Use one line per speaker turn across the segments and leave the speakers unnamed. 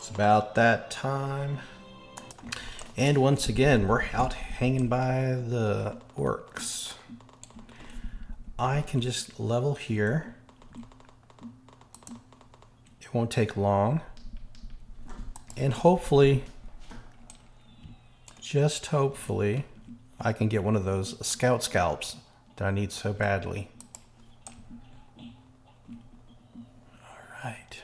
It's about that time. And once again, we're out hanging by the orcs. I can just level here. It won't take long. And hopefully, just hopefully, I can get one of those scout scalps that I need so badly. Alright.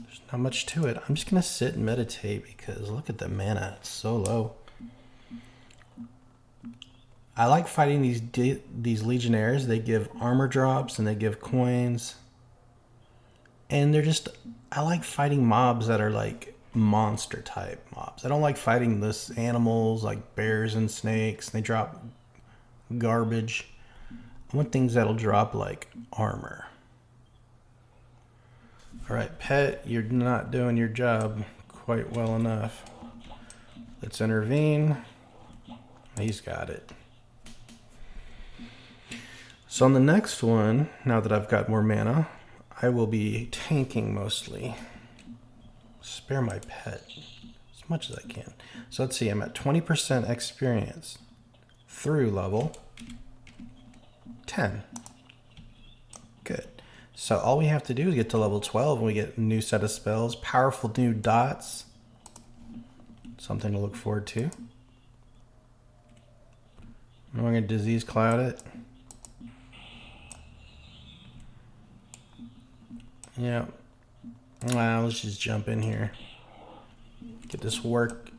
There's not much to it. I'm just going to sit and meditate because look at the mana. It's so low. I like fighting these legionnaires. They give armor drops and they give coins. And they're just... I like fighting mobs that are like monster type mobs. I don't like fighting this animals like bears and snakes. They drop garbage. I want things that'll drop like armor. Alright, pet, you're not doing your job quite well enough. Let's intervene. He's got it. So on the next one, now that I've got more mana, I will be tanking mostly. Spare my pet as much as I can. So let's see, I'm at 20% experience through level 10. Good. So all we have to do is get to level 12 and we get a new set of spells, powerful new dots. Something to look forward to. I'm going to disease cloud it. Yeah. Wow, let's just jump in here. Get this work.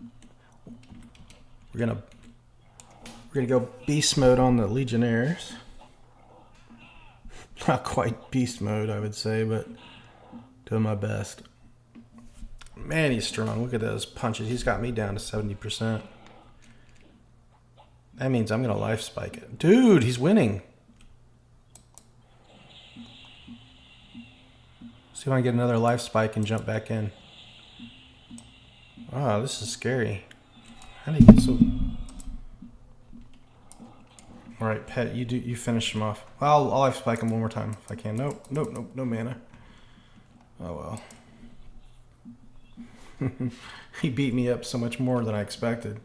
We're gonna go beast mode on the legionnaires. Not quite beast mode, I would say, but doing my best. Man, he's strong. Look at those punches. He's got me down to 70%. That means I'm gonna life spike it. Dude, he's winning. See if I can get another life spike and jump back in. Wow, this is scary. How do you get so... Alright, pet, you finish him off. I'll life spike him one more time if I can. Nope, no mana. Oh well. He beat me up so much more than I expected.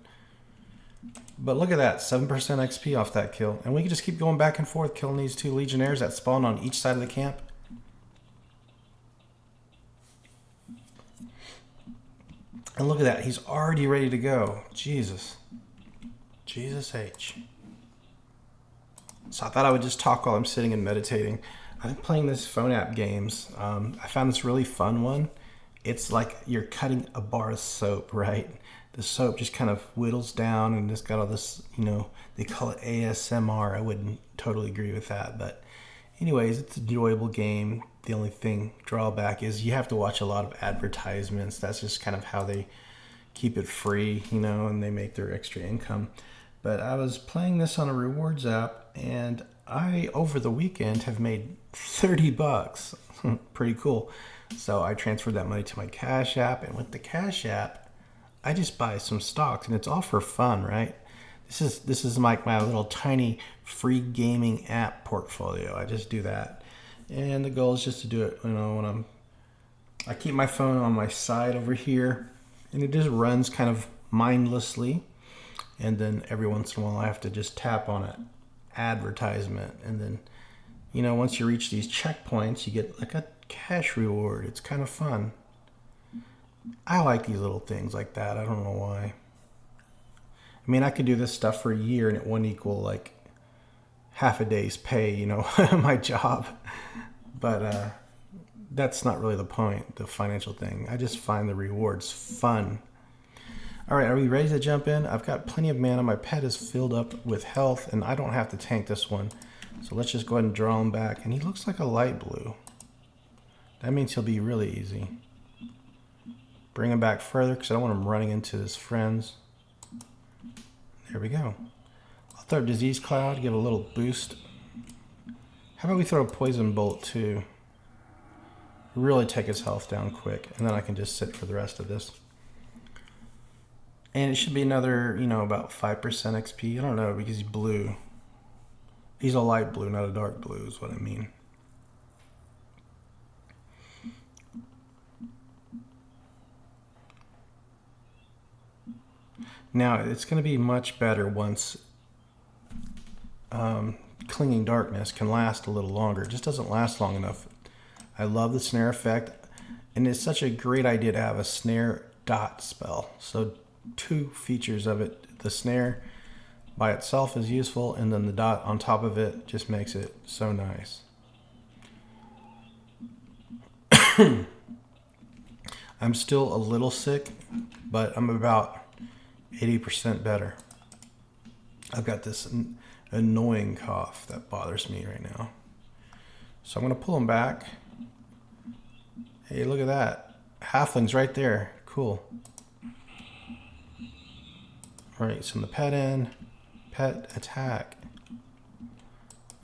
But look at that, 7% XP off that kill. And we can just keep going back and forth killing these two legionnaires that spawn on each side of the camp. And look at that, he's already ready to go. Jesus. Jesus H. So I thought I would just talk while I'm sitting and meditating. I've been playing this phone app games. I found this really fun one. It's like you're cutting a bar of soap, right? The soap just kind of whittles down and it's got all this, you know, they call it ASMR. I wouldn't totally agree with that. But anyways, it's an enjoyable game. The only drawback is you have to watch a lot of advertisements. That's just kind of how they keep it free, you know, and they make their extra income. But I was playing this on a rewards app and I, over the weekend, have made 30 bucks. Pretty cool. So I transferred that money to my Cash App, and with the Cash App, I just buy some stocks and it's all for fun, right? This is like my little tiny free gaming app portfolio. I just do that. And the goal is just to do it, you know, when I keep my phone on my side over here and it just runs kind of mindlessly. And then every once in a while I have to just tap on an advertisement. And then, you know, once you reach these checkpoints, you get like a cash reward. It's kind of fun. I like these little things like that. I don't know why. I mean, I could do this stuff for a year and it wouldn't equal like half a day's pay, you know, my job. But that's not really the point, the financial thing. I just find the rewards fun. All right, are we ready to jump in? I've got plenty of mana. My pet is filled up with health, and I don't have to tank this one. So let's just go ahead and draw him back. And he looks like a light blue. That means he'll be really easy. Bring him back further, because I don't want him running into his friends. There we go. I'll throw Disease Cloud, give a little boost. How about we throw a Poison Bolt, too? Really take his health down quick, and then I can just sit for the rest of this. And it should be another, you know, about 5% XP. I don't know, because he's blue. He's a light blue, not a dark blue, is what I mean. Now, it's going to be much better once Clinging Darkness can last a little longer. It just doesn't last long enough. I love the snare effect, and it's such a great idea to have a snare dot spell. So 2 features of it. The snare by itself is useful, and then the dot on top of it just makes it so nice. I'm still a little sick, but I'm about 80% better. I've got this annoying cough that bothers me right now. So I'm going to pull them back. Hey, look at that. Halfling's right there. Cool. Alright, send the pet in. Pet attack.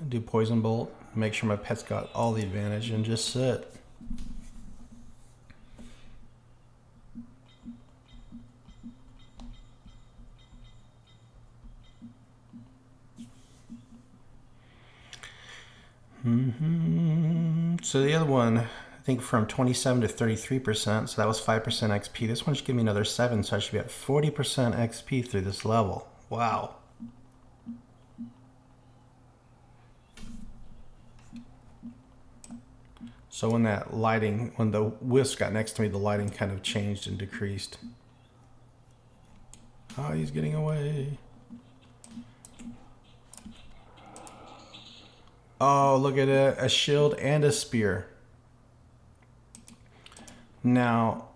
Do poison bolt. Make sure my pet's got all the advantage and just sit. So the other one, I think from 27 to 33%, so that was 5% XP. This one should give me another 7, so I should be at 40% XP through this level. Wow. So when that lighting, when the wisp got next to me, the lighting kind of changed and decreased. Oh, he's getting away. Oh, look at it. A shield and a spear. Now,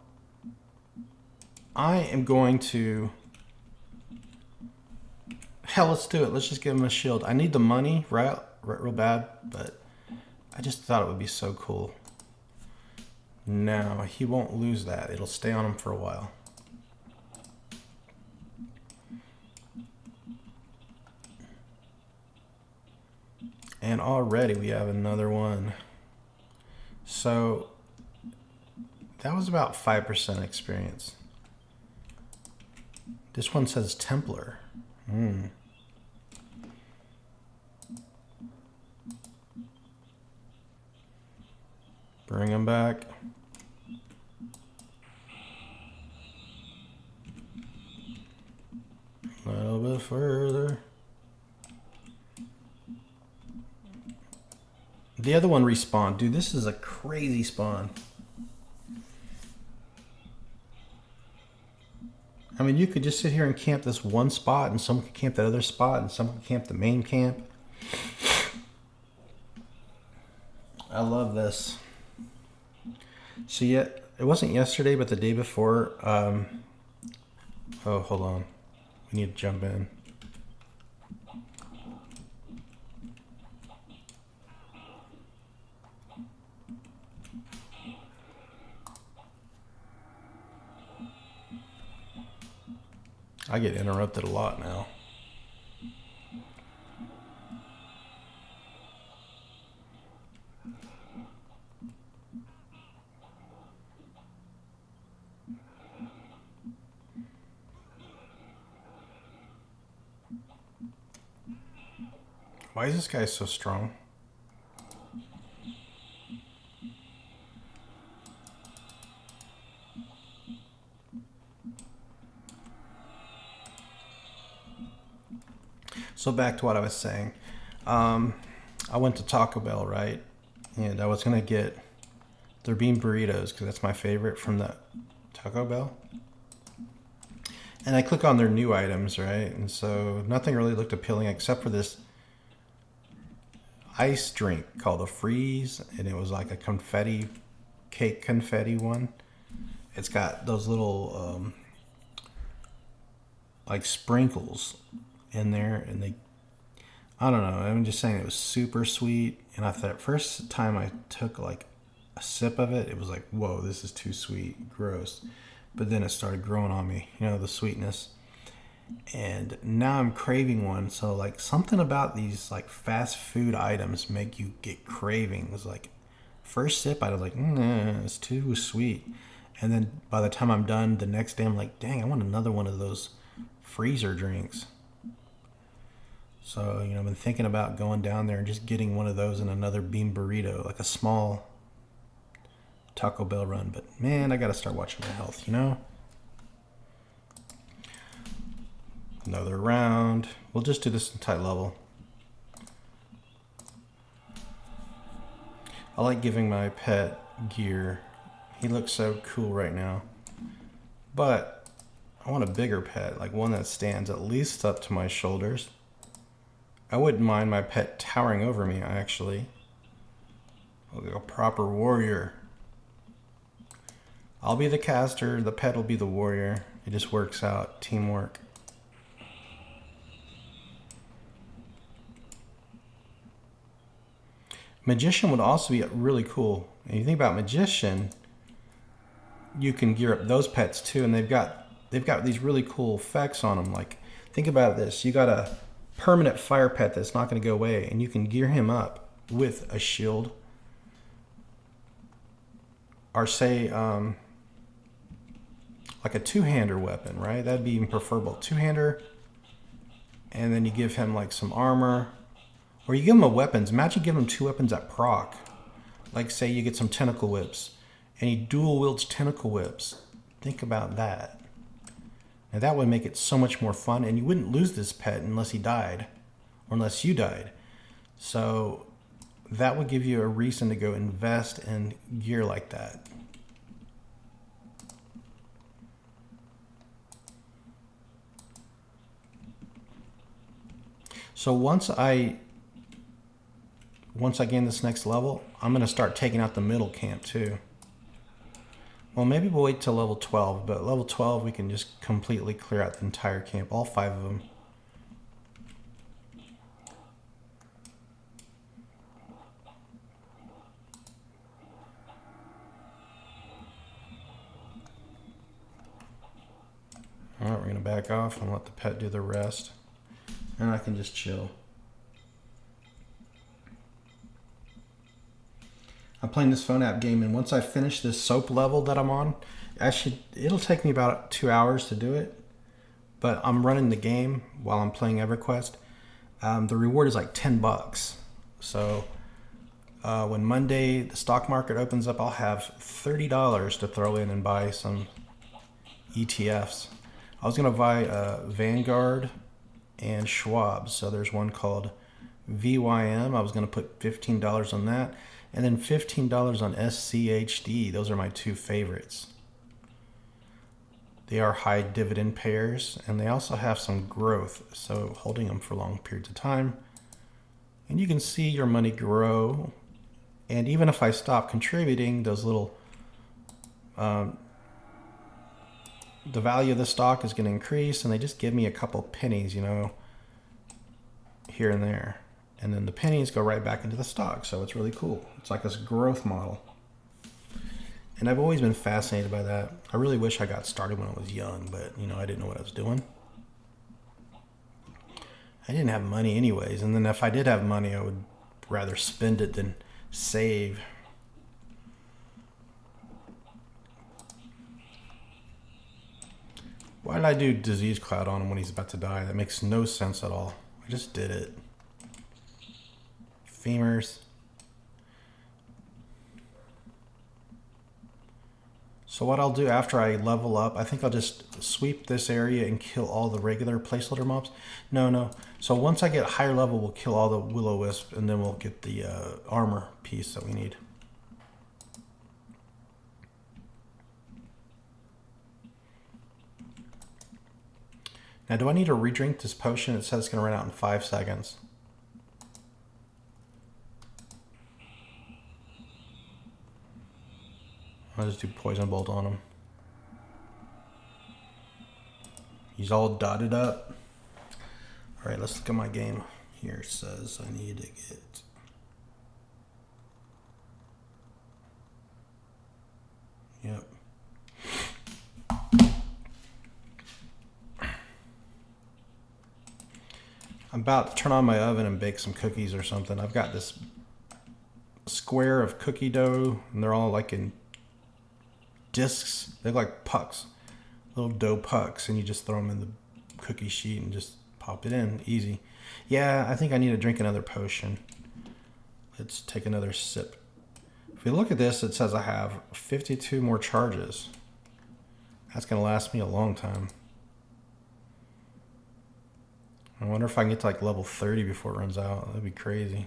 I am going to... Hell, let's do it. Let's just give him a shield. I need the money, right, real bad, but I just thought it would be so cool. Now, he won't lose that. It'll stay on him for a while. And already we have another one. So that was about 5% experience. This one says Templar. Bring him back. A little bit further. The other one respawned. Dude, this is a crazy spawn. I mean, you could just sit here and camp this one spot, and someone could camp that other spot, and someone could camp the main camp. I love this. So yet, it wasn't yesterday, but the day before. Oh, hold on. We need to jump in. I get interrupted a lot now. Why is this guy so strong? So back to what I was saying. I went to Taco Bell, right? And I was going to get their bean burritos because that's my favorite from the Taco Bell. And I click on their new items, right? And so nothing really looked appealing except for this ice drink called a Freeze. And it was like a confetti, cake confetti one. It's got those little like sprinkles in there, and they, I don't know, I'm just saying it was super sweet. And I thought first time I took like a sip of it, it was like, whoa, this is too sweet, gross. But then it started growing on me, you know, the sweetness. And now I'm craving one. So like something about these like fast food items make you get cravings. Like first sip, I was like, nah, it's too sweet. And then by the time I'm done, the next day I'm like, dang, I want another one of those freezer drinks. So, you know, I've been thinking about going down there and just getting one of those and another bean burrito, like a small Taco Bell run. But man, I got to start watching my health, you know? Another round. We'll just do this entire level. I like giving my pet gear. He looks so cool right now. But I want a bigger pet, like one that stands at least up to my shoulders. I wouldn't mind my pet towering over me, actually. Like a proper warrior. I'll be the caster, the pet will be the warrior. It just works out, teamwork. Magician would also be really cool. And you think about Magician, you can gear up those pets too, and they've got these really cool effects on them. Like, think about this: you got a permanent fire pet that's not going to go away, and you can gear him up with a shield, or say like a two-hander weapon, right? That'd be even preferable. Two-hander, and then you give him like some armor. Or you give him a weapons. Imagine giving him 2 weapons at proc. Like say you get some tentacle whips. And he dual wields tentacle whips. Think about that. Now that would make it so much more fun. And you wouldn't lose this pet unless he died. Or unless you died. So that would give you a reason to go invest in gear like that. So once I gain this next level, I'm going to start taking out the middle camp too. Well, maybe we'll wait till level 12, but level 12 we can just completely clear out the entire camp, all 5 of them. Alright, we're going to back off and let the pet do the rest. And I can just chill. I'm playing this phone app game, and once I finish this soap level that I'm on, actually it'll take me about 2 hours to do it, but I'm running the game while I'm playing Everquest. The reward is like $10. So when Monday the stock market opens up, I'll have $30 to throw in and buy some ETFs. I was going to buy Vanguard and Schwab. So there's one called VYM. I was going to put $15 on that. And then $15 on SCHD. Those are my 2 favorites. They are high dividend payers, and they also have some growth, so holding them for long periods of time. And you can see your money grow. And even if I stop contributing, those little, the value of the stock is going to increase, and they just give me a couple pennies, you know, here and there. And then the pennies go right back into the stock. So it's really cool. It's like this growth model. And I've always been fascinated by that. I really wish I got started when I was young, but you know, I didn't know what I was doing. I didn't have money anyways. And then if I did have money, I would rather spend it than save. Why did I do disease cloud on him when he's about to die? That makes no sense at all. I just did it. Femurs. So what I'll do after I level up, I think I'll just sweep this area and kill all the regular placeholder mobs. No. So once I get higher level, we'll kill all the will-o-wisp, and then we'll get the armor piece that we need. Now, do I need to redrink this potion? It says it's going to run out in 5 seconds. I'll just do poison bolt on him. He's all dotted up. All right, let's look at my game. Here it says I need to get... Yep. I'm about to turn on my oven and bake some cookies or something. I've got this square of cookie dough, and they're all like in discs. They're like pucks, little dough pucks, and you just throw them in the cookie sheet and just pop it in. Easy. Yeah, I think I need to drink another potion. Let's take another sip. If we look at this, it says I have 52 more charges. That's going to last me a long time. I wonder if I can get to like level 30 before it runs out. That'd be crazy.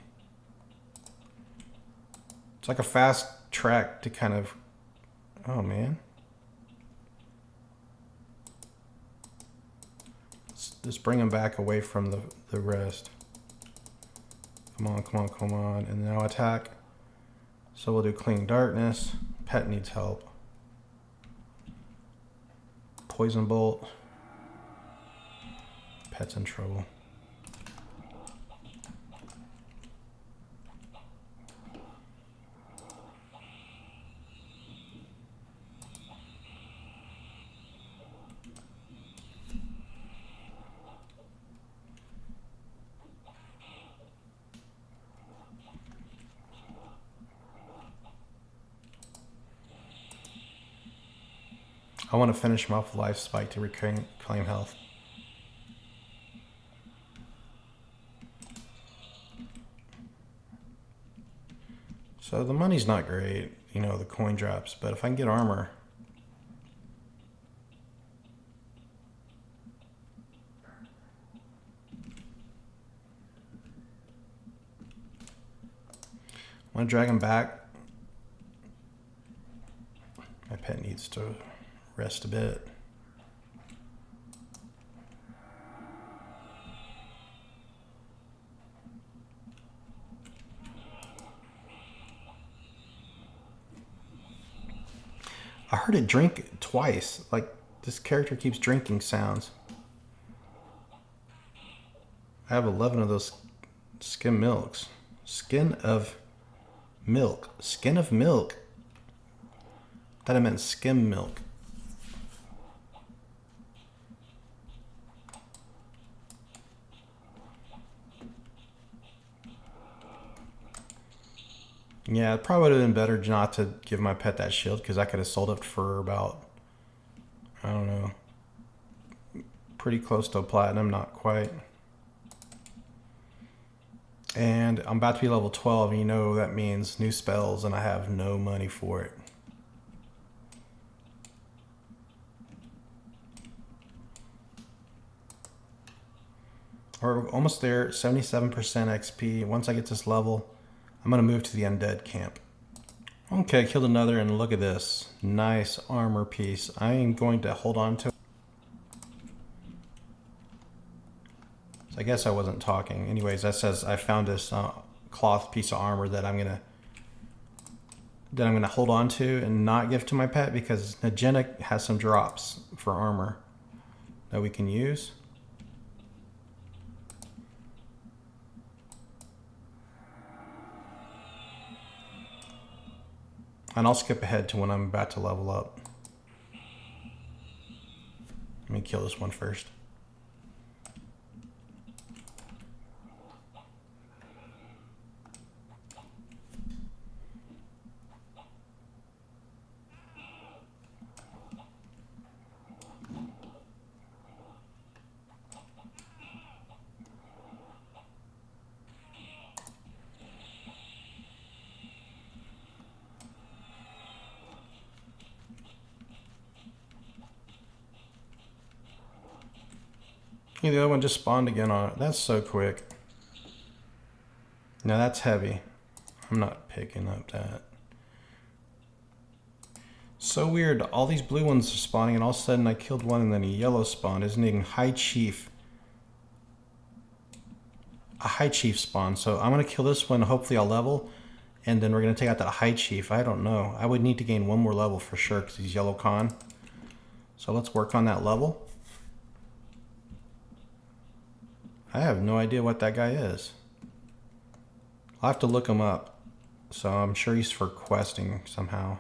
It's like a fast track to kind of... Oh, man. Let's just bring him back away from the rest. Come on, come on, come on. And now attack. So we'll do Clean Darkness. Pet needs help. Poison Bolt. Pet's in trouble. I want to finish him off with Life Spike to reclaim health. So the money's not great, you know, the coin drops, but if I can get armor. I want to drag him back. My pet needs to rest a bit. I heard it drink twice. Like, this character keeps drinking sounds. I have 11 of those skim milks. Skin of milk. Skin of milk. Thought I meant skim milk. Yeah, it probably would have been better not to give my pet that shield, because I could have sold it for about, I don't know, pretty close to a platinum, not quite. And I'm about to be level 12, and you know that means new spells, and I have no money for it. We're almost there, 77% XP. Once I get this level, I'm going to move to the Undead camp. Okay, killed another, and look at this. Nice armor piece. I am going to hold on to it. So I guess I wasn't talking. Anyways, that says I found this cloth piece of armor that I'm gonna hold on to and not give to my pet, because Negenic has some drops for armor that we can use. And I'll skip ahead to when I'm about to level up. Let me kill this one first. Yeah, the other one just spawned again on it. That's so quick. Now that's heavy. I'm not picking up that. So weird. All these blue ones are spawning, and all of a sudden I killed one and then a yellow spawned. Isn't even High Chief. A High Chief spawn. So I'm going to kill this one. Hopefully I'll level. And then we're going to take out that High Chief. I don't know. I would need to gain one more level for sure, because he's yellow con. So let's work on that level. I have no idea what that guy is. I'll have to look him up. So I'm sure he's for questing somehow.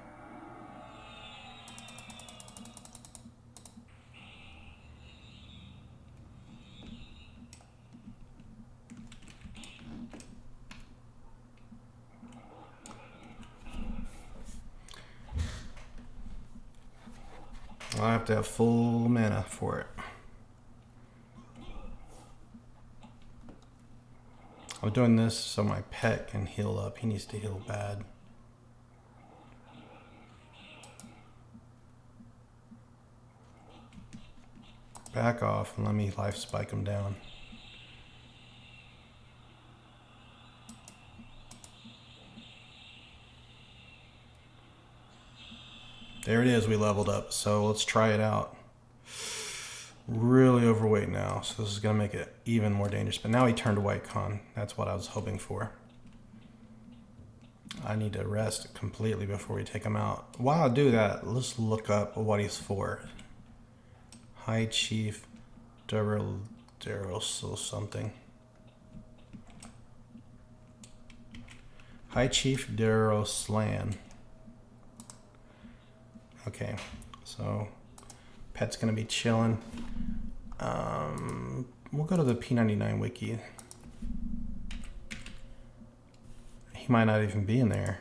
I'll have to have full mana for it. I'm doing this so my pet can heal up. He needs to heal bad. Back off and let me life spike him down. There it is, we leveled up. So let's try it out. Really overweight now, so this is gonna make it even more dangerous. But now he turned to white con. That's what I was hoping for. I need to rest completely before we take him out. While I do that, let's look up what he's for. High Chief Daryl something. High Chief Daryl Slan. Okay, so pet's gonna be chilling. We'll go to the P99 wiki. He might not even be in there.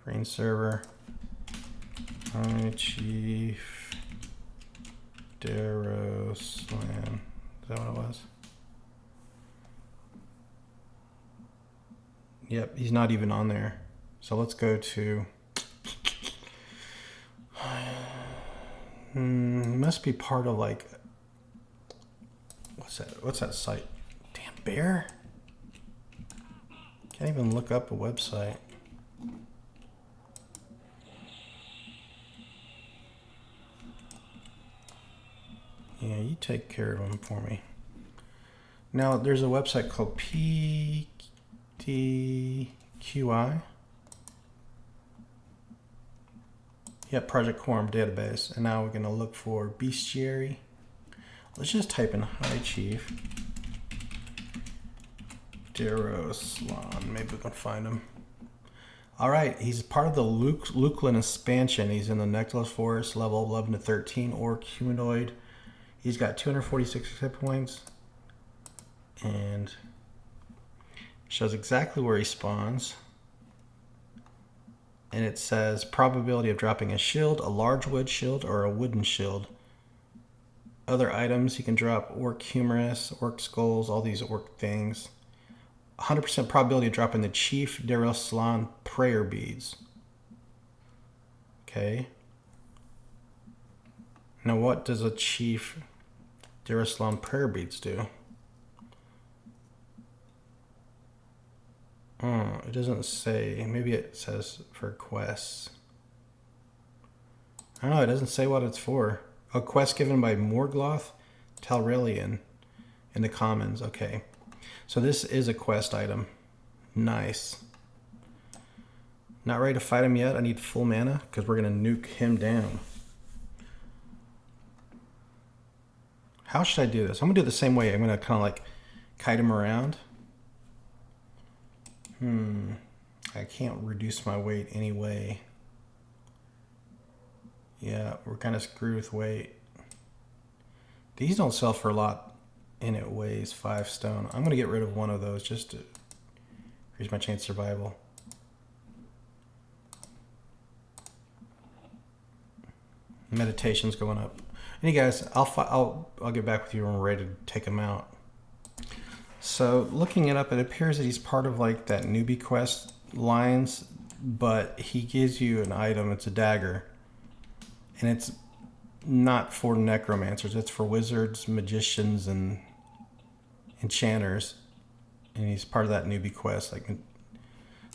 Green server. High Chief Daryl Slan. Is that what it was? Yep, he's not even on there. So let's go to... must be part of like... What's that site? Damn, bear? Can't even look up a website. Yeah, you take care of them for me. Now, there's a website called PTQI. Yep, Project Quarm database. And now we're going to look for bestiary. Let's just type in High Chief Daroslan. Maybe we can find him. All right, he's part of the Luklin expansion. He's in the Necklace Forest, level 11 to 13, Orc Humanoid. He's got 246 hit points. And shows exactly where he spawns. And it says probability of dropping a shield, a large wood shield, or a wooden shield. Other items, you can drop orc humerus, orc skulls, all these orc things. 100% probability of dropping the Chief Daroslan prayer beads. Okay. Now what does a Chief Daroslan prayer beads do? Oh, it doesn't say. Maybe it says for quests. I don't know, it doesn't say what it's for. A quest given by Morgloth Talrelian in the Commons. Okay. So this is a quest item. Nice. Not ready to fight him yet. I need full mana because we're going to nuke him down. How should I do this? I'm going to do it the same way. I'm going to kind of like kite him around. I can't reduce my weight anyway. Yeah, we're kind of screwed with weight. These don't sell for a lot, and it weighs 5 stone. I'm going to get rid of one of those just to increase my chance of survival. Meditation's going up. Hey guys, I'll get back with you when we're ready to take him out. So looking it up, it appears that he's part of like that newbie quest lines, but he gives you an item. It's a dagger, and it's not for necromancers. It's for wizards, magicians, and enchanters, and he's part of that newbie quest.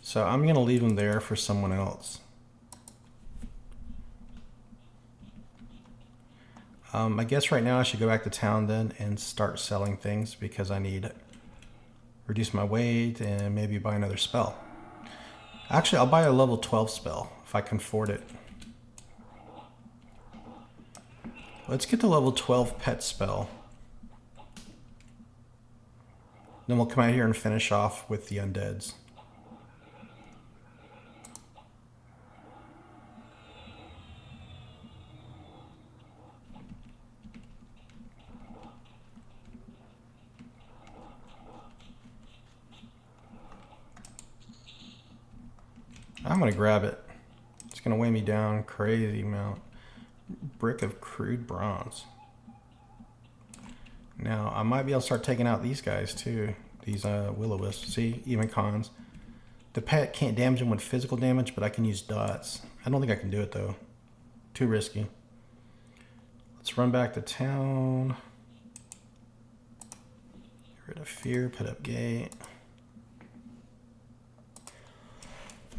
So I'm gonna leave him there for someone else. I guess right now I should go back to town then and start selling things because I need reduce my weight and maybe buy another spell. Actually, I'll buy a level 12 spell if I can afford it. Let's get the level 12 pet spell. Then we'll come out here and finish off with the undeads. I'm gonna grab it. It's gonna weigh me down crazy amount. Brick of crude bronze. Now I might be able to start taking out these guys too. These will-o-wisps. See, even cons. The pet can't damage them with physical damage, but I can use dots. I don't think I can do it though. Too risky. Let's run back to town. Get rid of fear. Put up gate.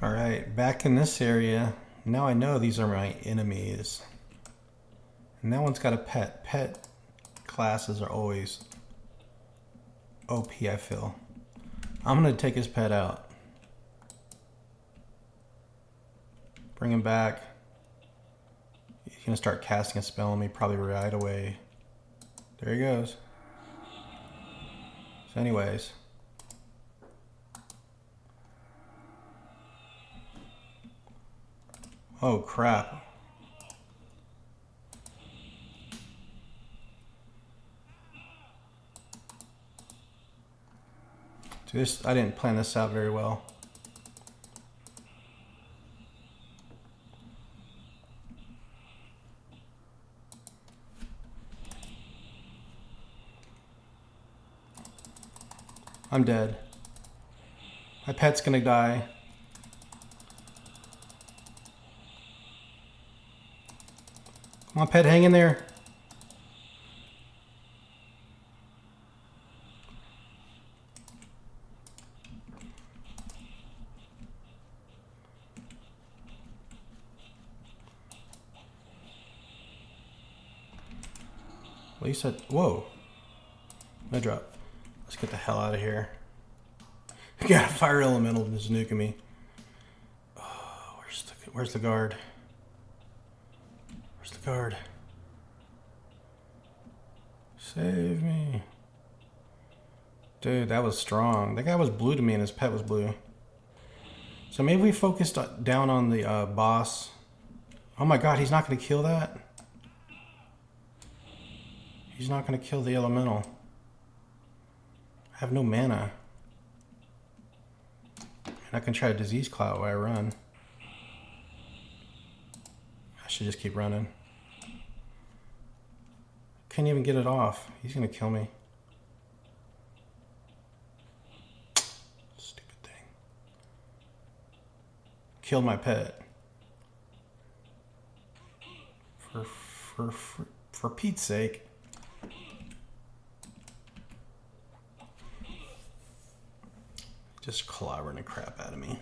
Alright, back in this area. Now I know these are my enemies. And that one's got a pet. Pet classes are always OP, I feel. I'm going to take his pet out. Bring him back. He's going to start casting a spell on me probably right away. There he goes. So anyways. Oh crap. Dude, I didn't plan this out very well. I'm dead. My pet's gonna die. Come on, pet, hang in there. Well, you said, whoa. No drop. Let's get the hell out of here. I got a fire elemental that's nuking me. Oh, where's the guard? Where's the guard? Save me. Dude, that was strong. That guy was blue to me and his pet was blue. So maybe we focused down on the boss. Oh my god, he's not going to kill that? He's not going to kill the elemental. I have no mana. And I can try a disease cloud while I run. I should just keep running. Can't even get it off. He's going to kill me. Stupid thing. Killed my pet. For Pete's sake. Just clobbering the crap out of me.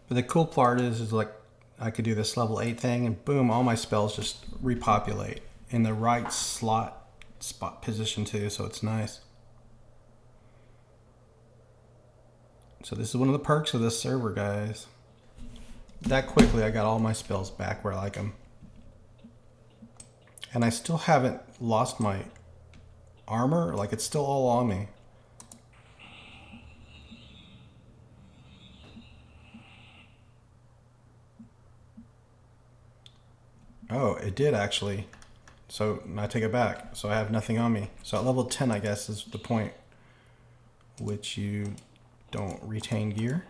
But the cool part is like I could do this level 8 thing and boom, all my spells just repopulate in the right spot position too, so it's nice. So this is one of the perks of this server, guys. That quickly I got all my spells back where I like them. And I still haven't lost my armor, like it's still all on me. Oh, it did actually. So I take it back. So I have nothing on me. So at level 10, I guess, is the point which you don't retain gear.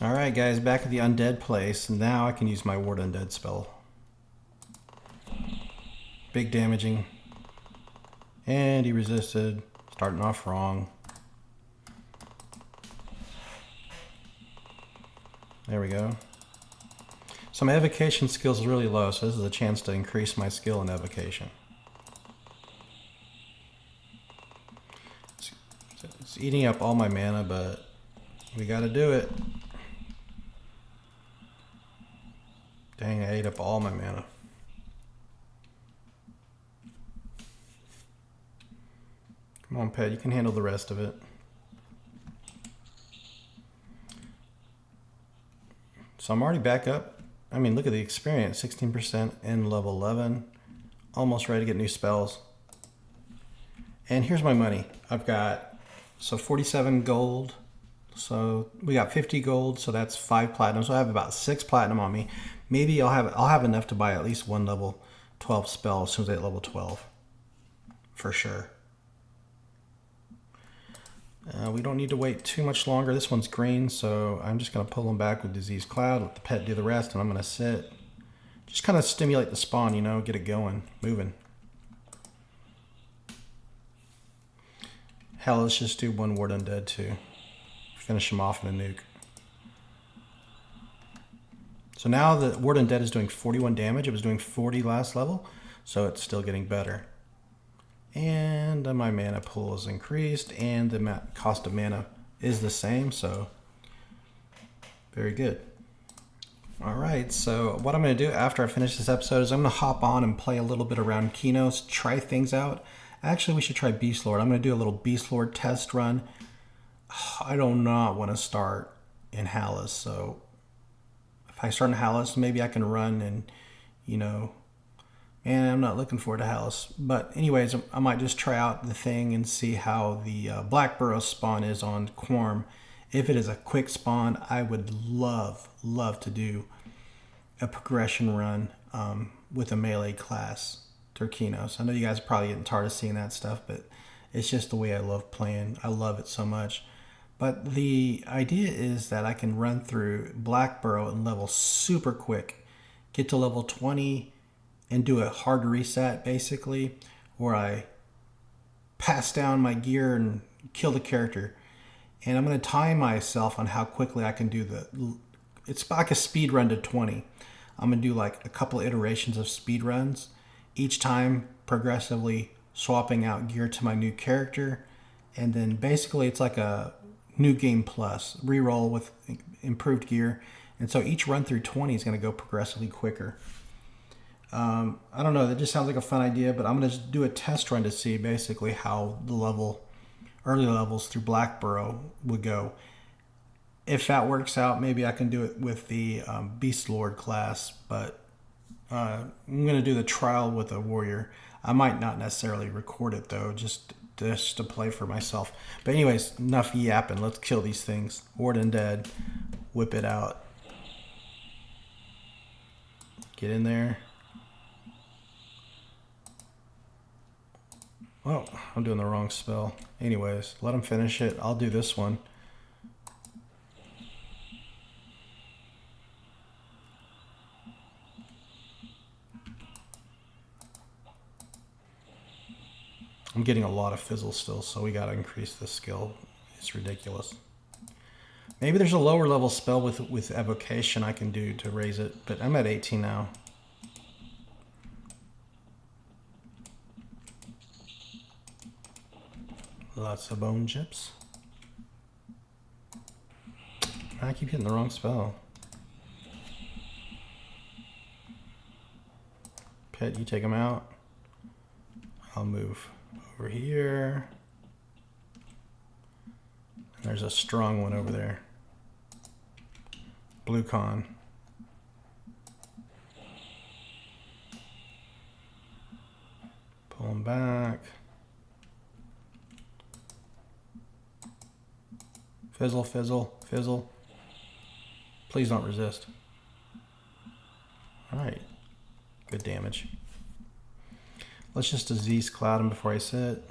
Alright guys, back at the Undead place. Now I can use my Ward Undead spell. Big damaging. And he resisted. Starting off wrong. There we go. So my evocation skill is really low, so this is a chance to increase my skill in evocation. It's eating up all my mana, but we gotta do it. Dang, I ate up all my mana. Come on, pet, you can handle the rest of it. So I'm already back up. I mean, look at the experience, 16% in level 11. Almost ready to get new spells. And here's my money. I've got, 47 gold. So we got 50 gold, so that's 5 platinum. So I have about 6 platinum on me. Maybe I'll have enough to buy at least one level 12 spell as soon as I hit level 12. For sure. We don't need to wait too much longer. This one's green, so I'm just going to pull them back with Disease Cloud, let the pet do the rest, and I'm going to sit. Just kind of stimulate the spawn, you know, get it going, moving. Hell, let's just do one Ward Undead too. Finish him off in a nuke. So now the Ward Undead is doing 41 damage. It was doing 40 last level, so it's still getting better. And my mana pool is increased, and the cost of mana is the same, so very good. All right, so what I'm going to do after I finish this episode is I'm going to hop on and play a little bit around Kinos, try things out. Actually, we should try Beast Lord. I'm going to do a little Beast Lord test run. I do not want to start in Hallis, so if I start in Hallis, maybe I can run and, you know, and I'm not looking forward to Hallis. But anyways, I might just try out the thing and see how the Black Burrow spawn is on Quarm. If it is a quick spawn, I would love to do a progression run with a melee class through Kinos. I know you guys are probably getting tired of seeing that stuff, but it's just the way I love playing. I love it so much. But the idea is that I can run through Black Burrow and level super quick, get to level 20 and do a hard reset basically, where I pass down my gear and kill the character. And I'm going to time myself on how quickly I can do it's like a speed run to 20. I'm going to do like a couple iterations of speed runs, each time progressively swapping out gear to my new character. And then basically it's like a new game plus, reroll with improved gear. And so each run through 20 is going to go progressively quicker. I don't know, that just sounds like a fun idea, but I'm going to do a test run to see basically how the early levels through Black Burrow would go. If that works out, maybe I can do it with the Beast Lord class, but I'm going to do the trial with a warrior. I might not necessarily record it though, just to play for myself. But anyways, enough yapping. Let's kill these things. Ward Undead, whip it out. Get in there. Oh, I'm doing the wrong spell. Anyways, let him finish it. I'll do this one. I'm getting a lot of fizzle still, so we gotta increase the skill. It's ridiculous. Maybe there's a lower level spell with evocation I can do to raise it, but I'm at 18 now. Lots of bone chips. I keep hitting the wrong spell. Pet, you take him out. I'll move over here. And there's a strong one over there. Blue con. Pull him back. Fizzle, fizzle, fizzle. Please don't resist. Alright. Good damage. Let's just disease cloud him before I sit.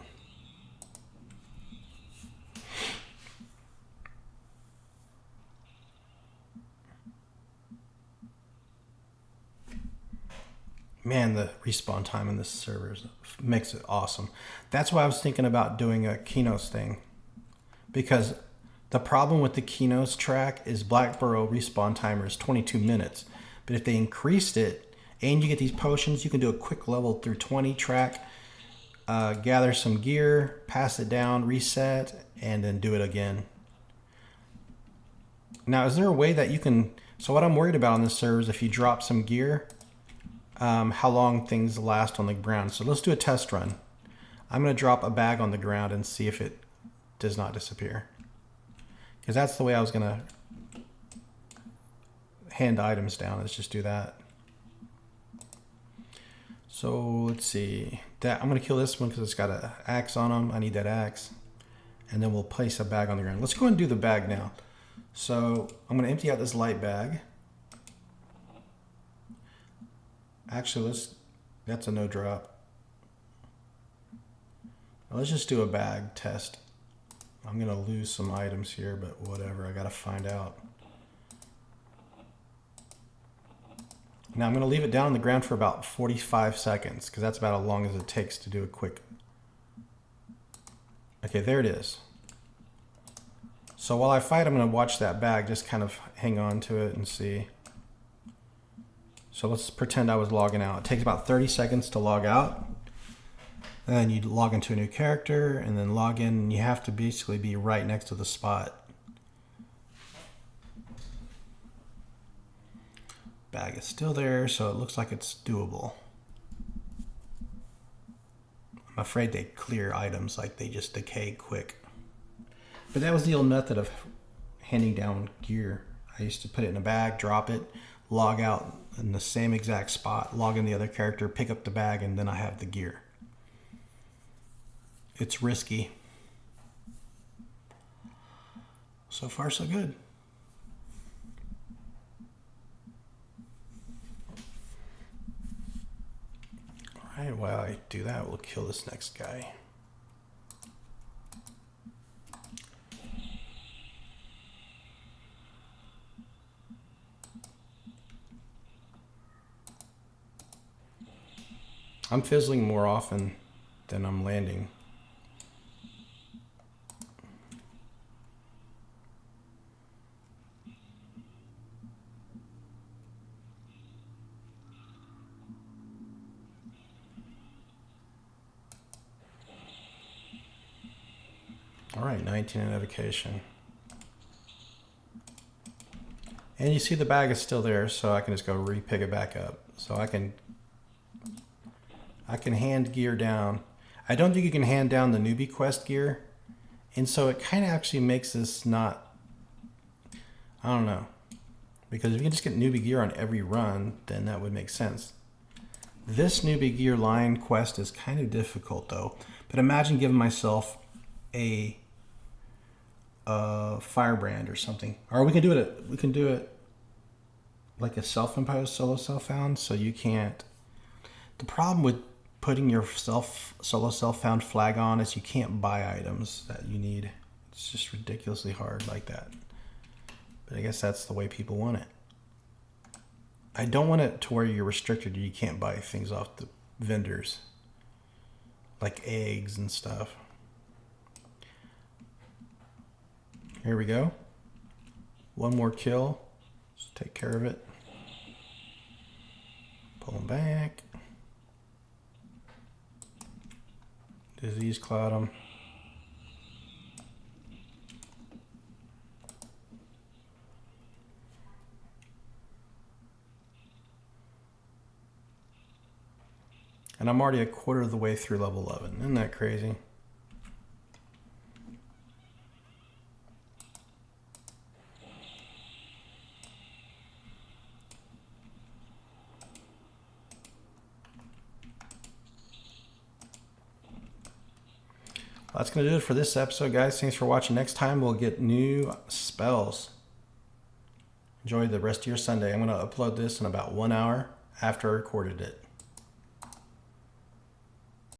Man, the respawn time in this server makes it awesome. That's why I was thinking about doing a Kinos thing. Because the problem with the Kinos track is Black Burrow respawn timer is 22 minutes. But if they increased it, and you get these potions, you can do a quick level through 20 track, gather some gear, pass it down, reset, and then do it again. Now, is there a way that you can... So what I'm worried about on this server is if you drop some gear, how long things last on the ground. So let's do a test run. I'm going to drop a bag on the ground and see if it does not disappear. Because that's the way I was going to hand items down. Let's just do that. So let's see. I'm going to kill this one because it's got an axe on him. I need that axe. And then we'll place a bag on the ground. Let's go ahead and do the bag now. So I'm going to empty out this light bag. Actually, that's a no drop. Let's just do a bag test. I'm going to lose some items here, but whatever. I got to find out. Now I'm going to leave it down on the ground for about 45 seconds because that's about as long as it takes to do a quick Okay, there it is. So while I fight, I'm going to watch that bag, just kind of hang on to it and see. So let's pretend I was logging out. It takes about 30 seconds to log out. And then you log into a new character and then log in, and you have to basically be right next to the spot. Bag is still there, so it looks like it's doable. I'm afraid they clear items, like they just decay quick. But that was the old method of handing down gear. I used to put it in a bag, drop it, log out in the same exact spot, log in the other character, pick up the bag, and then I have the gear. It's risky. So far, so good. All right, while I do that, we'll kill this next guy. I'm fizzling more often than I'm landing. All right, 19 identification. And you see the bag is still there, so I can just go re-pick it back up. So I can hand gear down. I don't think you can hand down the newbie quest gear. And so it kind of actually makes this not, I don't know. Because if you can just get newbie gear on every run, then that would make sense. This newbie gear line quest is kind of difficult though. But imagine giving myself a firebrand or something. Or we can do it like a self-imposed solo self-found, so you can't. The problem with putting your solo self-found flag on is you can't buy items that you need. It's just ridiculously hard like that. But I guess that's the way people want it. I don't want it to where you're restricted. You can't buy things off the vendors, like eggs and stuff. Here we go. One more kill. Just take care of it. Pull them back. Disease cloud them. And I'm already a quarter of the way through level 11. Isn't that crazy? That's going to do it for this episode, guys. Thanks for watching. Next time, we'll get new spells. Enjoy the rest of your Sunday. I'm going to upload this in about 1 hour after I recorded it.